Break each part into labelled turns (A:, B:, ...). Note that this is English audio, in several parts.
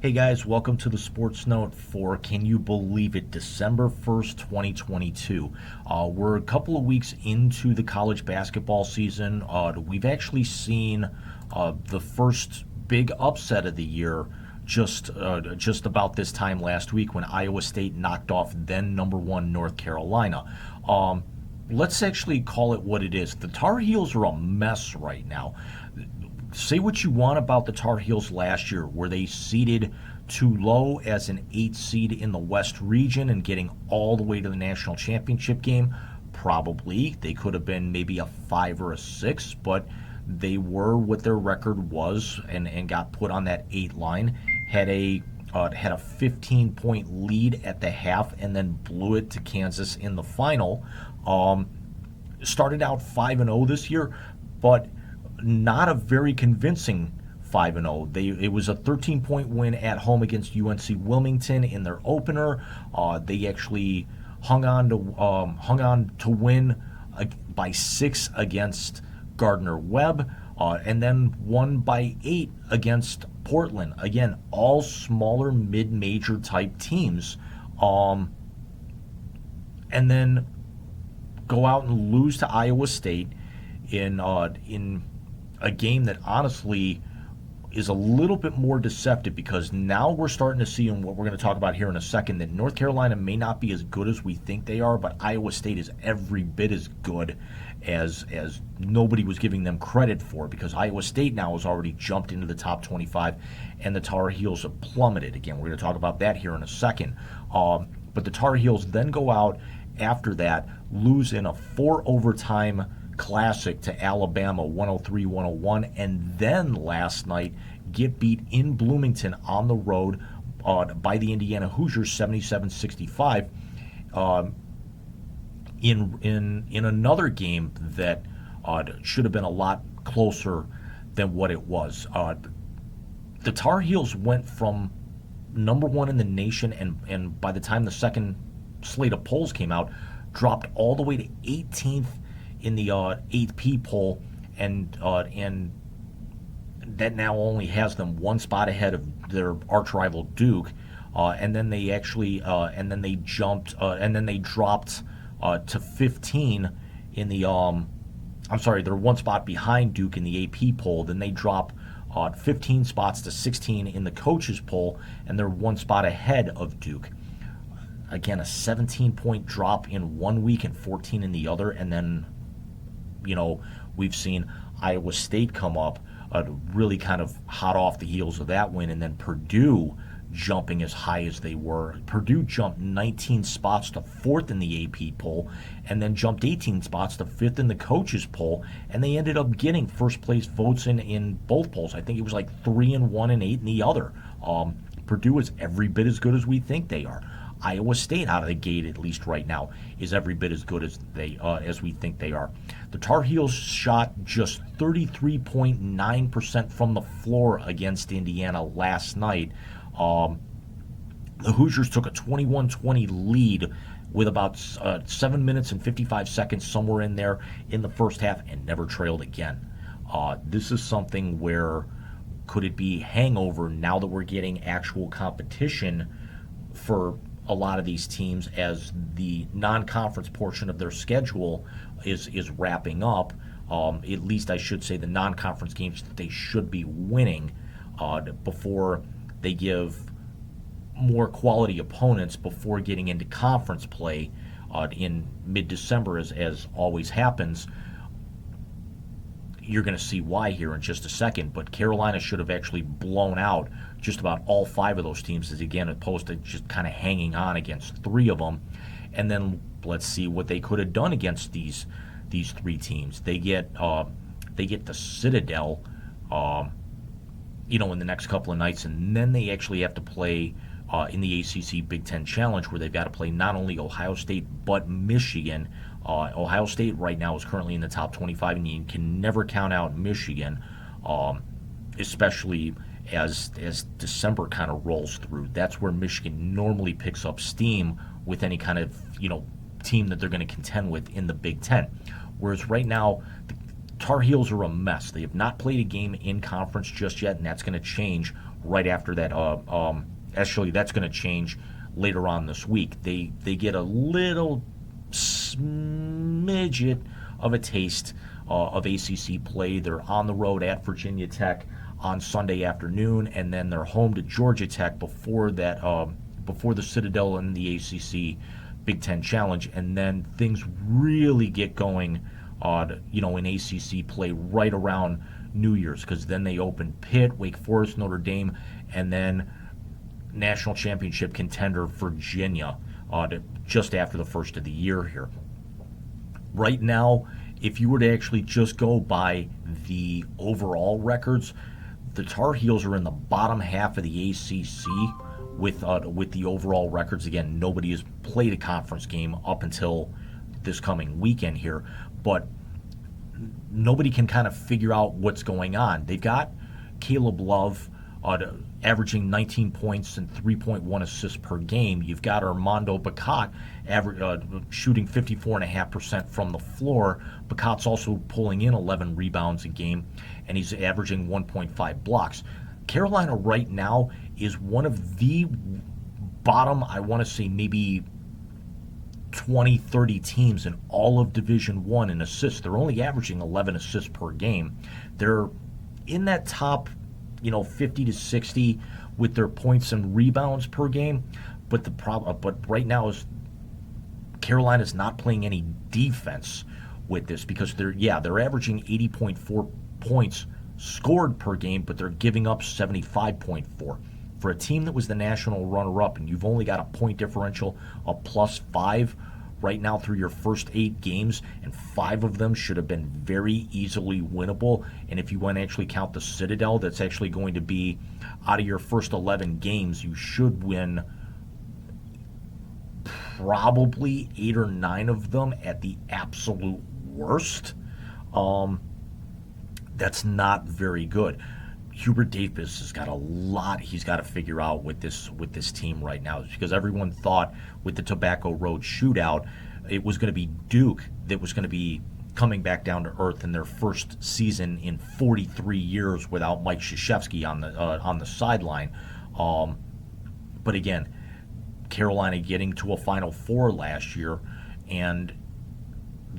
A: Hey guys, welcome to the Sports Note for, can you believe it, December 1st, 2022. We're a couple of weeks into the college basketball season. We've actually seen the first big upset of the year just about this time last week when Iowa State knocked off then number one North Carolina. Let's actually call it what it is. The Tar Heels are a mess right now. Say what you want about the Tar Heels last year. Were they seeded too low as an 8 seed in the West region and getting all the way to the national championship game? Probably. They could have been maybe a 5 or a 6, but they were what their record was and got put on that 8 line. Had a 15-point lead at the half and then blew it to Kansas in the final. Started out 5-0 this year, but not a very convincing 5-0. It was a 13-point win at home against UNC Wilmington in their opener. They actually hung on to win by 6 against Gardner-Webb, and then won by 8 against Portland. Again, all smaller mid-major type teams, and then go out and lose to Iowa State in a game that honestly is a little bit more deceptive, because now we're starting to see, and what we're going to talk about here in a second, that North Carolina may not be as good as we think they are, but Iowa State is every bit as good as nobody was giving them credit for, because Iowa State now has already jumped into the top 25 and the Tar Heels have plummeted. Again, we're going to talk about that here in a second. But the Tar Heels then go out after that, lose in a 4-overtime classic to Alabama, 103-101, and then last night get beat in Bloomington on the road by the Indiana Hoosiers, 77-65, in another game that should have been a lot closer than what it was. The Tar Heels went from number one in the nation, and by the time the second slate of polls came out, dropped all the way to 18th in the AP poll, and that now only has them one spot ahead of their arch rival Duke, and then they actually they dropped to 15 in the they're one spot behind Duke in the AP poll. Then they drop 15 spots to 16 in the coaches poll, and they're one spot ahead of Duke. Again, a 17-point drop in 1 week and 14 in the other, and then we've seen Iowa State come up really kind of hot off the heels of that win, and then Purdue jumping as high as they were. Purdue jumped 19 spots to 4th in the AP poll, and then jumped 18 spots to 5th in the coaches poll, and they ended up getting first place votes in both polls. I think it was like 3 in one and 8 in the other. Purdue is every bit as good as we think they are. Iowa State, out of the gate, at least right now, is every bit as good as we think they are. The Tar Heels shot just 33.9% from the floor against Indiana last night. The Hoosiers took a 21-20 lead with about 7 minutes and 55 seconds, somewhere in there, in the first half, and never trailed again. This is something where, could it be hangover now that we're getting actual competition for a lot of these teams, as the non-conference portion of their schedule is wrapping up? At least I should say the non-conference games that they should be winning before they give more quality opponents before getting into conference play in mid-December, as always happens. You're going to see why here in just a second, but Carolina should have actually blown out just about all 5 of those teams, as again, opposed to just kind of hanging on against 3 of them. And then let's see what they could have done against these 3 teams. They get the Citadel, in the next couple of nights, and then they actually have to play in the ACC Big Ten Challenge, where they've got to play not only Ohio State but Michigan. Ohio State right now is currently in the top 25, and you can never count out Michigan, especially as December kind of rolls through. That's where Michigan normally picks up steam with any kind of team that they're going to contend with in the Big Ten. Whereas right now, the Tar Heels are a mess. They have not played a game in conference just yet, and that's going to change right after that. Actually, that's going to change later on this week. They get a little smidget of a taste of ACC play. They're on the road at Virginia Tech on Sunday afternoon, and then they're home to Georgia Tech before that, before the Citadel and the ACC Big Ten Challenge, and then things really get going, in ACC play right around New Year's, because then they open Pitt, Wake Forest, Notre Dame, and then national championship contender Virginia just after the first of the year here. Right now, if you were to actually just go by the overall records, the Tar Heels are in the bottom half of the ACC with the overall records. Again, nobody has played a conference game up until this coming weekend here, but nobody can kind of figure out what's going on. They've got Caleb Love averaging 19 points and 3.1 assists per game. You've got Armando Bacot shooting 54.5% from the floor. Bacot's also pulling in 11 rebounds a game, and he's averaging 1.5 blocks. Carolina right now is one of the bottom, I want to say maybe 20, 30 teams in all of Division I in assists. They're only averaging 11 assists per game. They're in that top 50 to 60 with their points and rebounds per game. But but right now is Carolina's not playing any defense with this, because they're averaging 80.4 points scored per game, but they're giving up 75.4. For a team that was the national runner-up, and you've only got a point differential of +5 right now through your first 8 games, and 5 of them should have been very easily winnable. And if you want to actually count the Citadel, that's actually going to be, out of your first 11 games, you should win probably 8 or 9 of them at the absolute worst. That's not very good. Hubert Davis has got a lot he's got to figure out with this team right now, because everyone thought with the Tobacco Road shootout it was going to be Duke that was going to be coming back down to earth in their first season in 43 years without Mike Krzyzewski on the sideline. But again, Carolina getting to a Final Four last year, and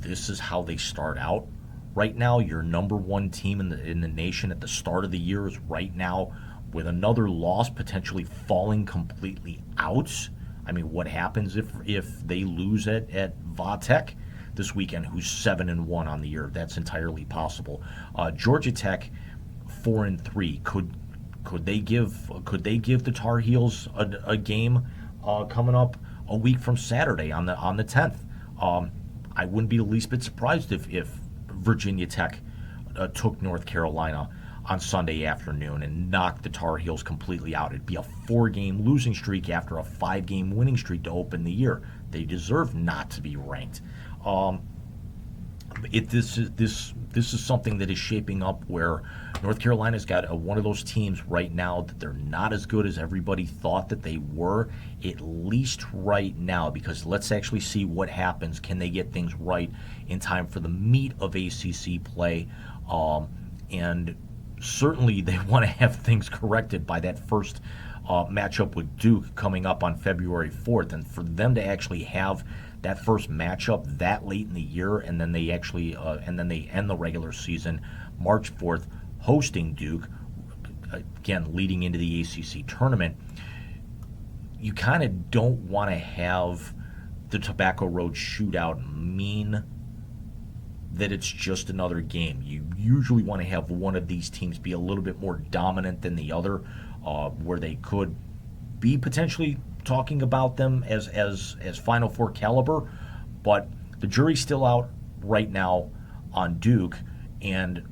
A: this is how they start out. Right now, your number one team in the nation at the start of the year is right now, with another loss potentially falling completely out. I mean, what happens if they lose at Vatek this weekend, who's 7-1 on the year? That's entirely possible. Georgia Tech 4-3. Could they give the Tar Heels a game coming up a week from Saturday on the 10th? I wouldn't be the least bit surprised if Virginia Tech took North Carolina on Sunday afternoon and knocked the Tar Heels completely out. It'd be a 4-game losing streak after a 5-game winning streak to open the year. They deserve not to be ranked. This is something that is shaping up where North Carolina's got one of those teams right now that they're not as good as everybody thought that they were, at least right now, because let's actually see what happens. Can they get things right in time for the meat of ACC play? And certainly they want to have things corrected by that first matchup with Duke coming up on February 4th. And for them to actually have that first matchup that late in the year, and then they actually and then they end the regular season March 4th hosting Duke, again leading into the ACC tournament, you kind of don't want to have the Tobacco Road shootout mean that it's just another game. You usually want to have one of these teams be a little bit more dominant than the other, where they could be potentially talking about them as Final Four caliber. But the jury's still out right now on Duke, and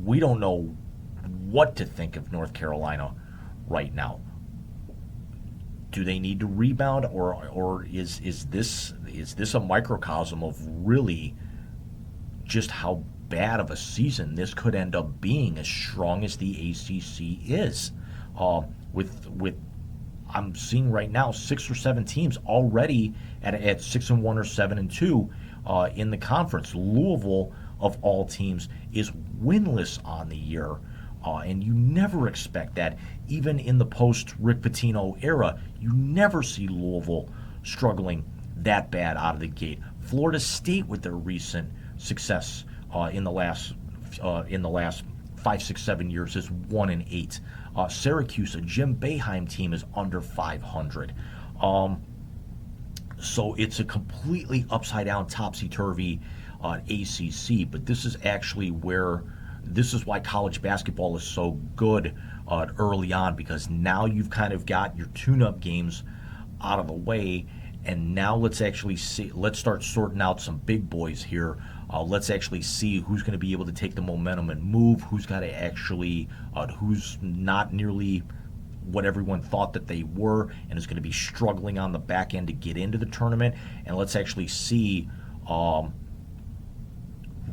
A: we don't know what to think of North Carolina right now. Do they need to rebound, or is this a microcosm of really just how bad of a season this could end up being, as strong as the ACC is? With I'm seeing right now 6 or 7 teams already at 6-1 or 7-2 in the conference. Louisville, of all teams, is winless on the year. And you never expect that. Even in the post-Rick Pitino era, you never see Louisville struggling that bad out of the gate. Florida State, with their recent success in the last 5, 6, 7 years, is 1-8. Syracuse, a Jim Boeheim team, is under 500. So it's a completely upside down, topsy turvy ACC. But this is actually this is why college basketball is so good early on, because now you've kind of got your tune-up games out of the way, and now let's start sorting out some big boys here. Let's actually see who's going to be able to take the momentum and move, who's got to actually, who's not nearly what everyone thought that they were and is going to be struggling on the back end to get into the tournament. And let's actually see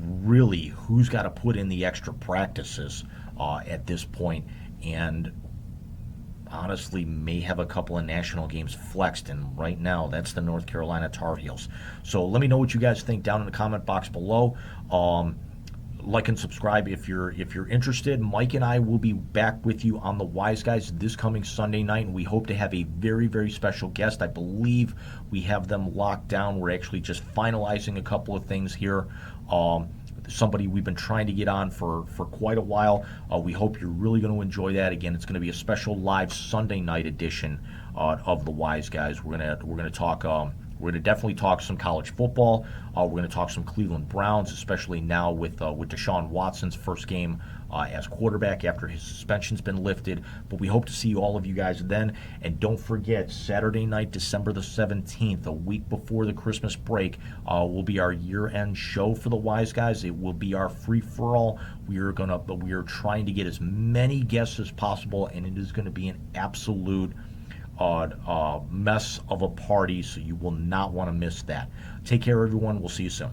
A: really who's got to put in the extra practices at this point, and honestly may have a couple of national games flexed, and right now that's the North Carolina Tar Heels. So let me know what you guys think down in the comment box below. Like and subscribe if you're interested. Mike and I will be back with you on the Wise Guys this coming Sunday night, and we hope to have a very, very special guest. I believe we have them locked down. We're actually just finalizing a couple of things here. Somebody we've been trying to get on for quite a while. We hope you're really going to enjoy that. Again, it's going to be a special live Sunday night edition of the Wise Guys. We're gonna talk. We're going to definitely talk some college football. We're going to talk some Cleveland Browns, especially now with Deshaun Watson's first game as quarterback after his suspension's been lifted. But we hope to see all of you guys then. And don't forget, Saturday night, December the 17th, a week before the Christmas break, will be our year-end show for the Wise Guys. It will be our free-for-all. We are trying to get as many guests as possible, and it is going to be an absolute mess of a party, so you will not want to miss that. Take care, everyone. We'll see you soon.